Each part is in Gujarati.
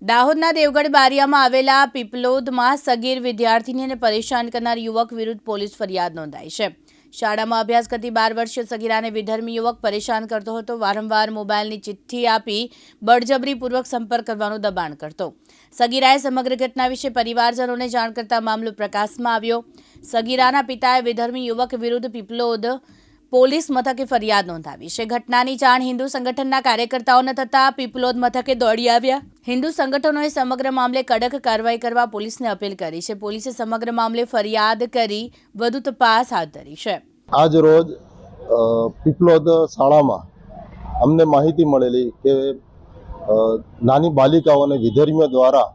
દાહોદના દેવગઢ બારિયામાં આવેલા પીપલોદમાં સગીર વિદ્યાર્થીનીને પરેશાન કરનાર યુવક વિરુદ્ધ પોલીસ ફરિયાદ નોંધાઈ છે। શાળામાં અભ્યાસ કરતી 12 વર્ષીય સગીરાને વિધર્મી યુવક પરેશાન કરતો હતો। વારંવાર મોબાઈલની ચિઠ્ઠી આપી બળજબરીપૂર્વક સંપર્ક કરવાનું દબાણ કરતો। સગીરાએ સમગ્ર ઘટના વિશે પરિવારજનોને જાણ કરતા મામલો પ્રકાશમાં આવ્યો। સગીરાના પિતાએ વિધર્મી યુવક વિરુદ્ધ પીપલોદ પોલીસ મથકે ફરિયાદ નોંધાવી છે। ઘટનાની જાણ હિન્દુ સંગઠનના કાર્યકર્તાઓને થતા પીપલોદ મથકે દોડી આવ્યા। હિન્દુ સંગઠનોએ સમગ્ર મામલે કડક કાર્યવાહી કરવા પોલીસને અપીલ કરી છે। પોલીસે સમગ્ર મામલે ફરિયાદ કરી વધુ તપાસ હાથ ધરી છે। આજ રોજ પીપલોદ શાળામાં અમને માહિતી મળેલી કે નાની બાલિકાઓને વિધર્મીઓ દ્વારા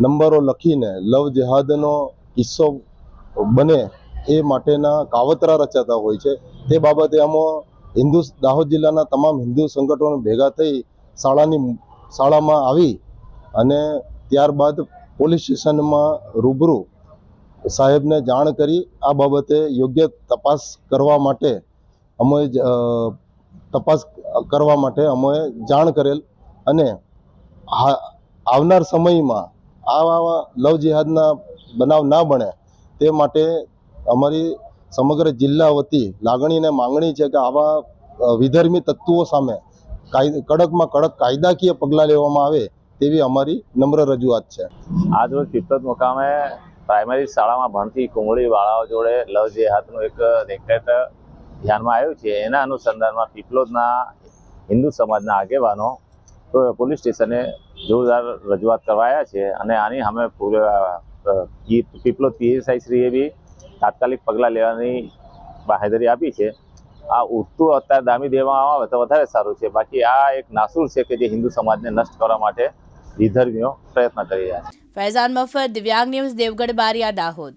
નંબરો લખીને લવ જેહાદનો કિસ્સો બને એ માટેના કાવતરા રચાતા હોય છે। તે બાબતે આમાં દાહોદ જિલ્લાના તમામ હિન્દુ સંગઠનો ભેગા થઈ શાળામાં આવી અને ત્યારબાદ પોલીસ સ્ટેશનમાં રૂબરૂ સાહેબને જાણ કરી આ બાબતે યોગ્ય તપાસ કરવા માટે અમે જાણ કરેલ અને આવનાર સમયમાં આવા લવ જિહાદના બનાવ ના બને તે માટે અમારી સમગ્ર જિલ્લા વતી લાગણી અને માંગણી છે કે આવા વિધર્મી તત્વો સામે કડકમાં કડક કાયદાકીય પગલાં લેવામાં આવે તેવી અમારી નમ્ર રજૂઆત છે। આજ રોજ પીપલોદ મુકામે પ્રાઇમરી શાળામાં ભણતી કુંવળી બાળાઓ જોડે લવ જેહાદનું એક રેકેટ ધ્યાનમાં આવ્યું છે। એના અનુસંધાનમાં પીપલોદના હિન્દુ સમાજના આગેવાનો પોલીસ સ્ટેશને જોરદાર રજૂઆત કરવાયા છે અને આની અમે પીપલોદ પીએસઆઈ શ્રીએ બી તાત્કાલિક પગલાં લેવાની બાહેધરી આપી છે। આ ઉઠતું અત્યારે દામી દેવામાં આવે તો વધારે સારું છે। બાકી આ એક નાસુર છે કે જે હિન્દુ સમાજને નષ્ટ કરવા માટે વિધર્મીઓ પ્રયત્ન કરી રહ્યા છે। ફૈઝાન મફત, દિવ્યાંગ ન્યૂઝ, દેવગઢ બારિયા, દાહોદ।